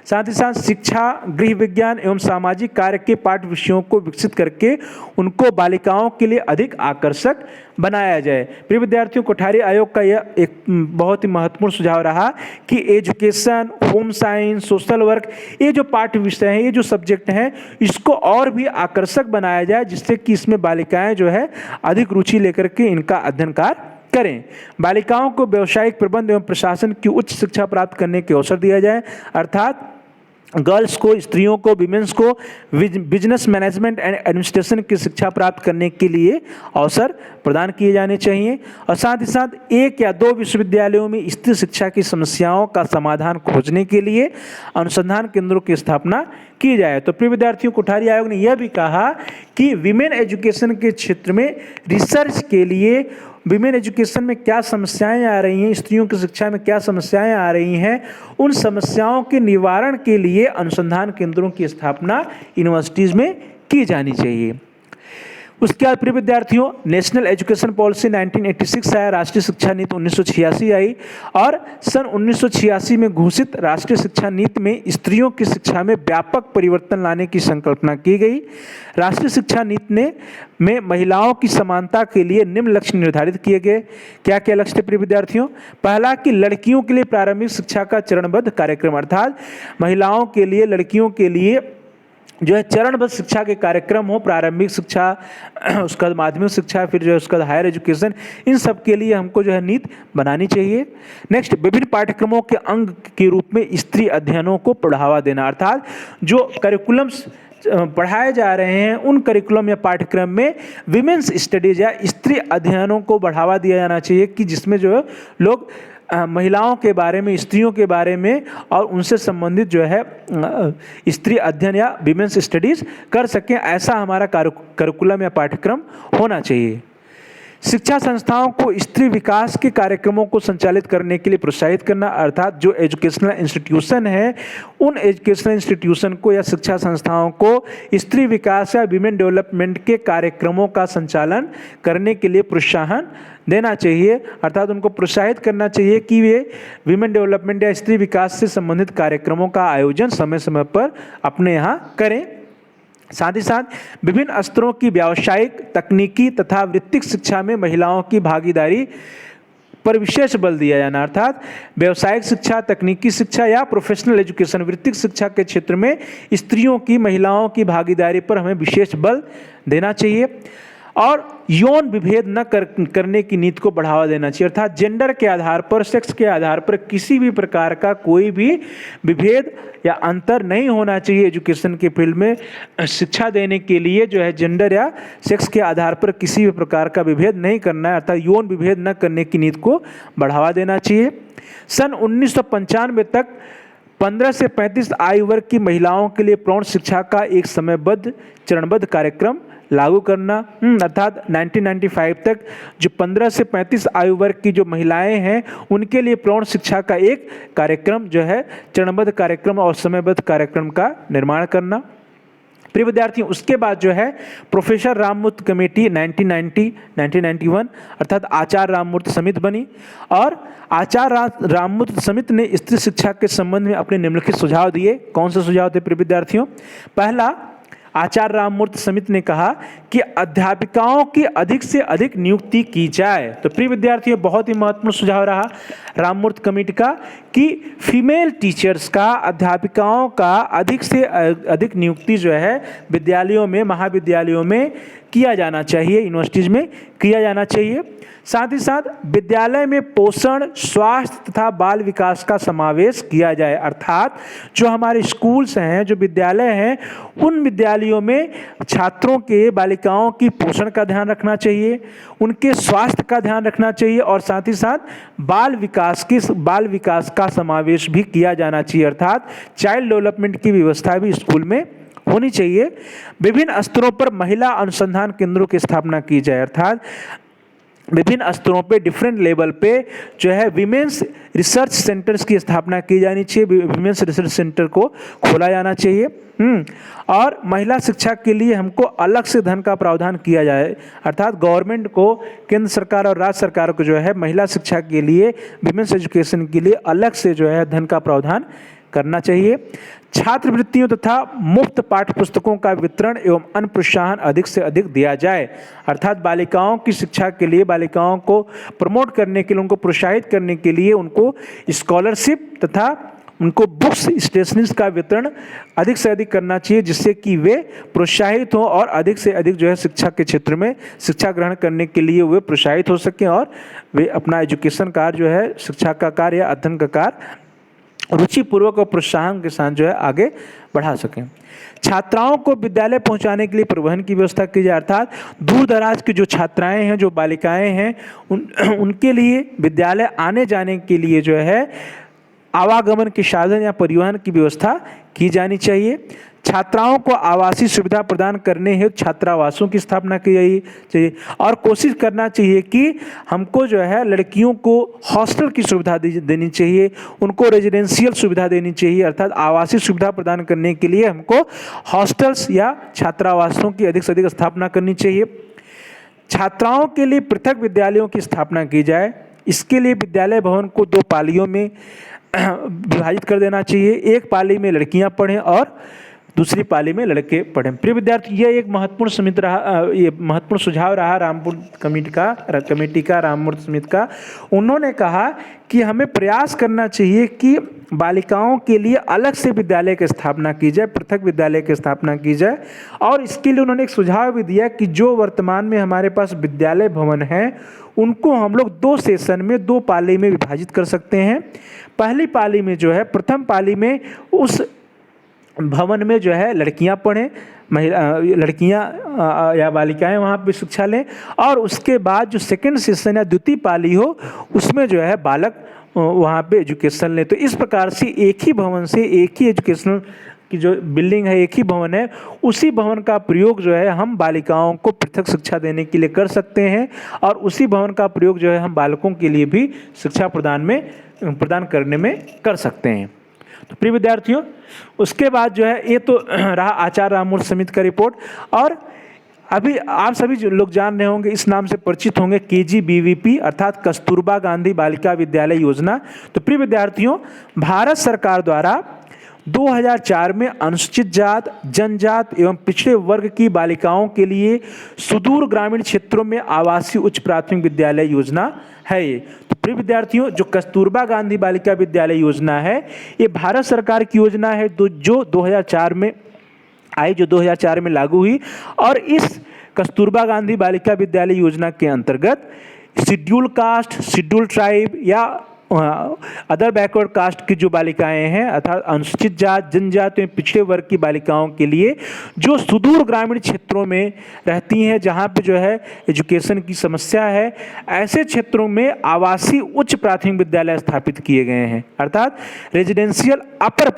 साथ ही साथ शिक्षा, गृह विज्ञान एवं सामाजिक कार्य के पाठ्य विषयों को विकसित करके उनको बालिकाओं के लिए अधिक आकर्षक बनाया जाए। प्रिय विद्यार्थियों, कोठारी आयोग का यह एक बहुत ही महत्वपूर्ण सुझाव रहा कि education, home science, social work, ये जो पाठ्य विषय हैं, ये जो सब्जेक्ट हैं, इसको और भी आकर्षक बनाया जाए, जिससे कि इसमें बालिकाएं जो है अधिक रुचि लेकर के इनका अध्ययन कार्य करें। बालिकाओं को व्यावसायिक प्रबंध एवं प्रशासन की उच्च शिक्षा प्राप्त करने के अवसर दिया जाए, अर्थात गर्ल्स को, स्त्रियों को, विमेंस को बिजनेस मैनेजमेंट एंड एडमिनिस्ट्रेशन की शिक्षा प्राप्त करने के लिए अवसर प्रदान किए जाने चाहिए। और साथ ही साथ 1 या 2 विश्वविद्यालयों में स्त्री शिक्षा की समस्याओं का समाधान खोजने के लिए अनुसंधान केंद्रों की स्थापना की जाए। तो प्रिय विद्यार्थियों, कोठारी आयोग ने यह भी कहा कि विमेन एजुकेशन के क्षेत्र में रिसर्च के लिए विमेन एजुकेशन में क्या समस्याएं आ रही हैं, स्त्रियों की शिक्षा में क्या समस्याएं आ रही हैं, उन समस्याओं के निवारण के लिए अनुसंधान केंद्रों की स्थापना यूनिवर्सिटीज़ में की जानी चाहिए। उसके बाद प्रिय विद्यार्थियों, नेशनल एजुकेशन पॉलिसी 1986 आया, राष्ट्रीय शिक्षा नीति 1986 आई और सन 1986 में घोषित राष्ट्रीय शिक्षा नीति में स्त्रियों की शिक्षा में व्यापक परिवर्तन लाने की संकल्पना की गई। राष्ट्रीय शिक्षा नीति में महिलाओं की समानता के लिए निम्न लक्ष्य निर्धारित किए गए। क्या क्या लक्ष्य थे प्रिय विद्यार्थियों? पहला कि लड़कियों के लिए प्रारंभिक शिक्षा का चरणबद्ध कार्यक्रम, अर्थात महिलाओं के लिए, लड़कियों के लिए जो है चरणबद्ध शिक्षा के कार्यक्रम हो, प्रारंभिक शिक्षा, उसका माध्यमिक शिक्षा, फिर जो है उसका हायर एजुकेशन, इन सब के लिए हमको जो है नीति बनानी चाहिए। नेक्स्ट, विभिन्न पाठ्यक्रमों के अंग के रूप में स्त्री अध्ययनों को बढ़ावा देना, अर्थात जो करिकुलम्स पढ़ाए जा रहे हैं उन करिकुलम या पाठ्यक्रम में विमेंस स्टडीज या स्त्री अध्ययनों को बढ़ावा दिया जाना चाहिए कि जिसमें जो है लोग महिलाओं के बारे में, स्त्रियों के बारे में और उनसे संबंधित जो है स्त्री अध्ययन या विमेंस स्टडीज़ कर सकें। ऐसा हमारा करिकुलम या पाठ्यक्रम होना चाहिए। शिक्षा संस्थाओं को स्त्री विकास के कार्यक्रमों को संचालित करने के लिए प्रोत्साहित करना, अर्थात जो एजुकेशनल इंस्टीट्यूशन है उन एजुकेशनल इंस्टीट्यूशन को या शिक्षा संस्थाओं को स्त्री विकास या विमेन डेवलपमेंट के कार्यक्रमों का संचालन करने के लिए प्रोत्साहन देना चाहिए, अर्थात उनको प्रोत्साहित करना चाहिए कि वे विमेन डेवलपमेंट या स्त्री विकास से संबंधित कार्यक्रमों का आयोजन समय समय पर अपने यहाँ करें। साथ ही साथ विभिन्न स्तरों की व्यावसायिक, तकनीकी तथा वृत्तिक शिक्षा में महिलाओं की भागीदारी पर विशेष बल दिया जाना, अर्थात व्यावसायिक शिक्षा, तकनीकी शिक्षा या प्रोफेशनल एजुकेशन, वृत्तिक शिक्षा के क्षेत्र में स्त्रियों की, महिलाओं की भागीदारी पर हमें विशेष बल देना चाहिए। और यौन विभेद न करने की नीति को बढ़ावा देना चाहिए, अर्थात जेंडर के आधार पर, सेक्स के आधार पर किसी भी प्रकार का कोई भी विभेद या अंतर नहीं होना चाहिए। एजुकेशन के फील्ड में शिक्षा देने के लिए जो है जेंडर या सेक्स के आधार पर किसी भी प्रकार का विभेद नहीं करना है, अर्थात यौन विभेद न करने की नीति को बढ़ावा देना चाहिए। सन 1995 तक 15 से 35 आयु वर्ग की महिलाओं के लिए प्रौढ़ शिक्षा का एक समयबद्ध चरणबद्ध कार्यक्रम लागू करना, अर्थात 1995 तक जो 15 से 35 आयु वर्ग की जो महिलाएं हैं उनके लिए प्रौढ़ शिक्षा का एक कार्यक्रम जो है चरणबद्ध कार्यक्रम और समयबद्ध कार्यक्रम का निर्माण करना। प्रिय विद्यार्थियों, उसके बाद जो है प्रोफेसर राममूर्ति कमेटी 1991 अर्थात आचार्य राममूर्ति समिति बनी और आचार्य राममूर्ति समिति ने स्त्री शिक्षा के संबंध में अपने निम्नलिखित सुझाव दिए। कौन से सुझाव थे प्रिय विद्यार्थियों? पहला, आचार्य राममूर्ति समिति ने कहा कि अध्यापिकाओं की अधिक से अधिक नियुक्ति की जाए। तो प्रिय विद्यार्थियों, बहुत ही महत्वपूर्ण सुझाव रहा राममूर्ति कमेटी का कि फीमेल टीचर्स का, अध्यापिकाओं का अधिक से अधिक नियुक्ति जो है विद्यालयों में, महाविद्यालयों में किया जाना चाहिए, यूनिवर्सिटीज़ में किया जाना चाहिए। साथ ही साथ विद्यालय में पोषण, स्वास्थ्य तथा बाल विकास का समावेश किया जाए, अर्थात जो हमारे स्कूल्स हैं, जो विद्यालय हैं, उन विद्यालयों में छात्रों के, बालिकाओं की पोषण का ध्यान रखना चाहिए, उनके स्वास्थ्य का ध्यान रखना चाहिए और साथ ही साथ बाल विकास का समावेश भी किया जाना चाहिए, अर्थात चाइल्ड डेवलपमेंट की व्यवस्था भी स्कूल में होनी चाहिए। विभिन्न स्तरों पर महिला अनुसंधान केंद्रों की स्थापना की जाए, अर्थात विभिन्न स्तरों पे, डिफरेंट लेवल पे जो है विमेंस रिसर्च सेंटर्स की स्थापना की जानी चाहिए, विमेंस रिसर्च सेंटर को खोला जाना चाहिए। और महिला शिक्षा के लिए हमको अलग से धन का प्रावधान किया जाए, अर्थात गवर्नमेंट को, केंद्र सरकार और राज्य सरकार को जो है महिला शिक्षा के लिए, विमेंस एजुकेशन के लिए अलग से जो है धन का प्रावधान करना चाहिए। छात्रवृत्तियों तथा मुफ्त पाठ्य पुस्तकों का वितरण एवं अन्य प्रोत्साहन अधिक से अधिक दिया जाए, अर्थात बालिकाओं की शिक्षा के लिए, बालिकाओं को प्रमोट करने के लिए, उनको प्रोत्साहित करने के लिए उनको स्कॉलरशिप तथा उनको बुक्स, स्टेशनरीज का वितरण अधिक से अधिक करना चाहिए, जिससे कि वे प्रोत्साहित हों और अधिक से अधिक जो है शिक्षा के क्षेत्र में शिक्षा ग्रहण करने के लिए वे प्रोत्साहित हो सकें और वे अपना एजुकेशन कार्य जो है, शिक्षा का कार्य या अध्ययन का कार्य रुचिपूर्वक और प्रोत्साहन के साथ जो है आगे बढ़ा सकें। छात्राओं को विद्यालय पहुंचाने के लिए परिवहन की व्यवस्था की जाए, अर्थात दूर दराज की जो छात्राएं हैं, जो बालिकाएं हैं, उनके लिए विद्यालय आने जाने के लिए जो है आवागमन के साधन या परिवहन की व्यवस्था की जानी चाहिए। छात्राओं को आवासीय सुविधा प्रदान करने हेतु छात्रावासों की स्थापना की चाहिए और कोशिश करना चाहिए कि हमको जो है लड़कियों को हॉस्टल की सुविधा देनी चाहिए, उनको रेजिडेंशियल सुविधा देनी चाहिए, अर्थात आवासीय सुविधा प्रदान करने के लिए हमको हॉस्टल्स या छात्रावासों की अधिक से अधिक स्थापना करनी चाहिए। छात्राओं के लिए पृथक विद्यालयों की स्थापना की जाए। इसके लिए विद्यालय भवन को 2 पालियों में विभाजित कर देना चाहिए। एक पाली में लड़कियां पढ़ें और दूसरी पाली में लड़के पढ़ें। प्रिय विद्यार्थी, यह एक महत्वपूर्ण समिति रहा, ये महत्वपूर्ण सुझाव रहा रामपुर कमेटी का राममूर्ति समिति का। उन्होंने कहा कि हमें प्रयास करना चाहिए कि बालिकाओं के लिए अलग से विद्यालय की स्थापना की जाए, पृथक विद्यालय की स्थापना की जाए। और इसके लिए उन्होंने एक सुझाव भी दिया कि जो वर्तमान में हमारे पास विद्यालय भवन है उनको हम लोग 2 सेशन में 2 पाली में विभाजित कर सकते हैं। पहली पाली में जो है, प्रथम पाली में उस भवन में जो है लड़कियां पढ़ें, लड़कियां या बालिकाएं वहाँ पे शिक्षा लें, और उसके बाद जो सेकंड सेशन या द्वितीय पाली हो उसमें जो है बालक वहाँ पे एजुकेशन लें। तो इस प्रकार से एक ही भवन से एक ही एजुकेशनल की जो बिल्डिंग है, एक ही भवन है, उसी भवन का प्रयोग जो है हम बालिकाओं को पृथक शिक्षा देने के लिए कर सकते हैं और उसी भवन का प्रयोग जो है हम बालकों के लिए भी शिक्षा प्रदान करने में कर सकते हैं। तो प्रिय विद्यार्थियों, उसके बाद जो है ये तो रहा आचार्य राममूर्ति समिति का रिपोर्ट। और अभी आप सभी जो लोग जान रहे होंगे, इस नाम से परिचित होंगे, KGBVP अर्थात कस्तूरबा गांधी बालिका विद्यालय योजना। तो प्रिय विद्यार्थियों, भारत सरकार द्वारा 2004 में अनुसूचित जात, जनजात एवं पिछड़े वर्ग की बालिकाओं के लिए सुदूर ग्रामीण क्षेत्रों में आवासीय उच्च प्राथमिक विद्यालय योजना है ये। तो प्रिय विद्यार्थियों, जो कस्तूरबा गांधी बालिका विद्यालय योजना है, ये भारत सरकार की योजना है जो 2004 में आई, जो 2004 में लागू हुई। और इस कस्तूरबा गांधी बालिका विद्यालय योजना के अंतर्गत शेड्यूल कास्ट, शेड्यूल ट्राइब या अदर बैकवर्ड कास्ट की जो बालिकाएं हैं, अर्थात अनुसूचित जात, जनजात एवं पिछड़े वर्ग की बालिकाओं के लिए जो सुदूर ग्रामीण क्षेत्रों में रहती हैं, जहां पे जो है एजुकेशन की समस्या है, ऐसे क्षेत्रों में आवासीय उच्च प्राथमिक विद्यालय स्थापित किए गए हैं। अर्थात रेजिडेंशियल अपर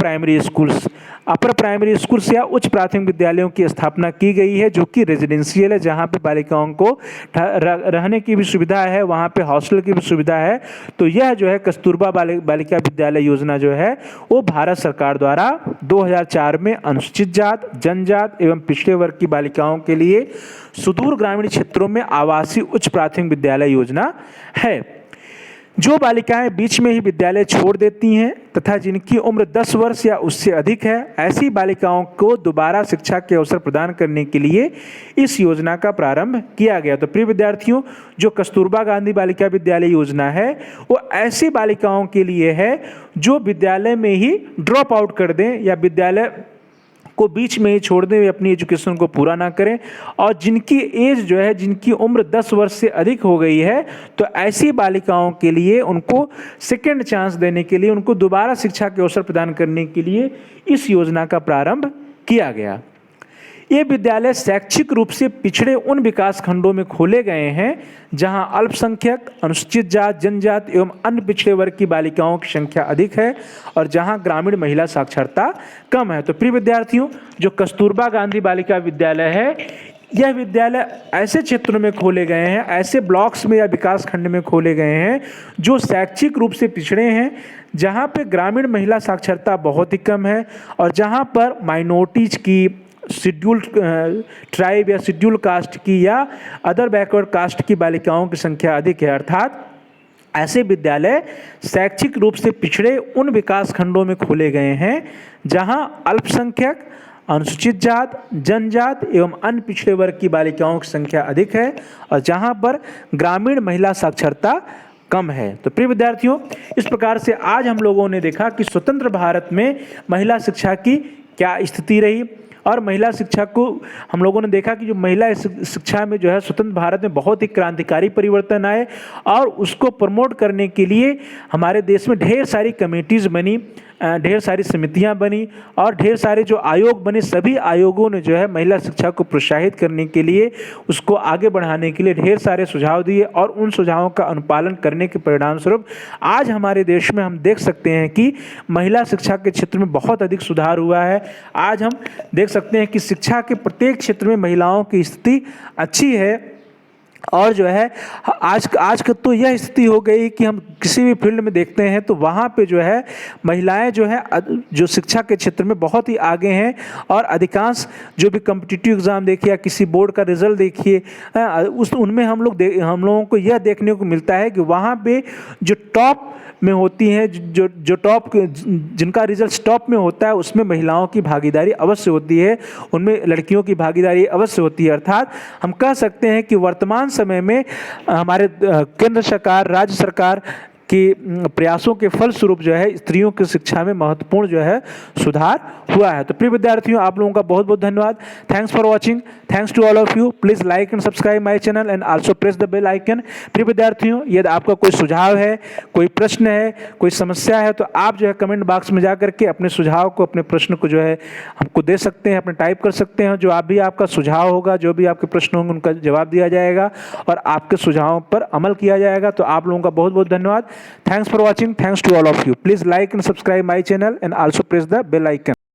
प्राइमरी स्कूल्स या उच्च प्राथमिक विद्यालयों की स्थापना की गई है, जो कि रेजिडेंशियल है, जहाँ पे बालिकाओं को रहने की भी सुविधा है, वहाँ पे हॉस्टल की भी सुविधा है। तो यह जो है कस्तूरबा बालिका विद्यालय योजना जो है वो भारत सरकार द्वारा 2004 में अनुसूचित जात, जनजात एवं पिछड़े वर्ग की बालिकाओं के लिए सुदूर ग्रामीण क्षेत्रों में आवासीय उच्च प्राथमिक विद्यालय योजना है। जो बालिकाएं बीच में ही विद्यालय छोड़ देती हैं तथा जिनकी उम्र 10 वर्ष या उससे अधिक है, ऐसी बालिकाओं को दोबारा शिक्षा के अवसर प्रदान करने के लिए इस योजना का प्रारंभ किया गया। तो प्रिय विद्यार्थियों, जो कस्तूरबा गांधी बालिका विद्यालय योजना है वो ऐसी बालिकाओं के लिए है जो विद्यालय में ही ड्रॉप आउट कर दें या विद्यालय को बीच में ही छोड़ दें, अपनी एजुकेशन को पूरा ना करें, और जिनकी एज जो है, जिनकी उम्र 10 वर्ष से अधिक हो गई है, तो ऐसी बालिकाओं के लिए उनको सेकेंड चांस देने के लिए, उनको दोबारा शिक्षा के अवसर प्रदान करने के लिए इस योजना का प्रारंभ किया गया। ये विद्यालय शैक्षिक रूप से पिछड़े उन विकास खंडों में खोले गए हैं जहां अल्पसंख्यक, अनुसूचित जात, जनजात एवं अन्य पिछड़े वर्ग की बालिकाओं की संख्या अधिक है और जहां ग्रामीण महिला साक्षरता कम है। तो प्रिय विद्यार्थियों, जो कस्तूरबा गांधी बालिका विद्यालय है, यह विद्यालय ऐसे क्षेत्रों में खोले गए हैं, ऐसे ब्लॉक्स में या विकास खंड में खोले गए हैं जो शैक्षिक रूप से पिछड़े हैं, जहाँ पे ग्रामीण महिला साक्षरता बहुत ही कम है और जहाँ पर माइनॉरिटीज की, शेड्यूल ट्राइब या शेड्यूल कास्ट की या अदर बैकवर्ड कास्ट की बालिकाओं की संख्या अधिक है। अर्थात ऐसे विद्यालय शैक्षिक रूप से पिछड़े उन विकास खंडों में खोले गए हैं जहां अल्पसंख्यक, अनुसूचित जात, जनजात एवं अन्य पिछड़े वर्ग की बालिकाओं की संख्या अधिक है और जहां पर ग्रामीण महिला साक्षरता कम है। तो प्रिय विद्यार्थियों, इस प्रकार से आज हम लोगों ने देखा कि स्वतंत्र भारत में महिला शिक्षा की क्या स्थिति रही और महिला शिक्षा को हम लोगों ने देखा कि जो महिला शिक्षा में जो है स्वतंत्र भारत में बहुत ही क्रांतिकारी परिवर्तन आए और उसको प्रमोट करने के लिए हमारे देश में ढेर सारी कमेटीज़ बनी, ढेर सारी समितियां बनी और ढेर सारे जो आयोग बने, सभी आयोगों ने जो है महिला शिक्षा को प्रोत्साहित करने के लिए, उसको आगे बढ़ाने के लिए ढेर सारे सुझाव दिए और उन सुझावों का अनुपालन करने के परिणाम स्वरूप आज हमारे देश में हम देख सकते हैं कि महिला शिक्षा के क्षेत्र में बहुत अधिक सुधार हुआ है। आज हम देख सकते हैं कि शिक्षा के प्रत्येक क्षेत्र में महिलाओं की स्थिति अच्छी है और जो है आज का तो यह स्थिति हो गई कि हम किसी भी फील्ड में देखते हैं तो वहाँ पे जो है महिलाएं जो है जो शिक्षा के क्षेत्र में बहुत ही आगे हैं और अधिकांश जो भी कॉम्पिटिटिव एग्ज़ाम देखिए या किसी बोर्ड का रिजल्ट देखिए, उनमें हम लोगों को यह देखने को मिलता है कि वहाँ पे जो टॉप में होती हैं, जो टॉप जिनका रिजल्ट टॉप में होता है उसमें महिलाओं की भागीदारी अवश्य होती है, उनमें लड़कियों की भागीदारी अवश्य होती है। अर्थात हम कह सकते हैं कि वर्तमान समय में हमारे केंद्र सरकार, राज्य सरकार के प्रयासों के फलस्वरूप जो है स्त्रियों की शिक्षा में महत्वपूर्ण जो है सुधार हुआ है। तो प्रिय विद्यार्थियों, आप लोगों का बहुत बहुत धन्यवाद। Thanks for watching. Thanks to all of you. Please like and subscribe my channel and also press the bell icon. प्रिय विद्यार्थियों, यदि आपका कोई सुझाव है, कोई प्रश्न है, कोई समस्या है तो आप जो है कमेंट बॉक्स में जा करके अपने सुझाव को, अपने प्रश्न को जो है हमको दे सकते हैं, अपने टाइप कर सकते हैं। जो आप भी आपका सुझाव होगा, जो भी आपके प्रश्न होंगे उनका जवाब दिया जाएगा और आपके सुझावों पर अमल किया जाएगा। तो आप लोगों का बहुत बहुत धन्यवाद। Thanks for watching. Thanks to all of you. Please like and subscribe my channel and also press the bell icon.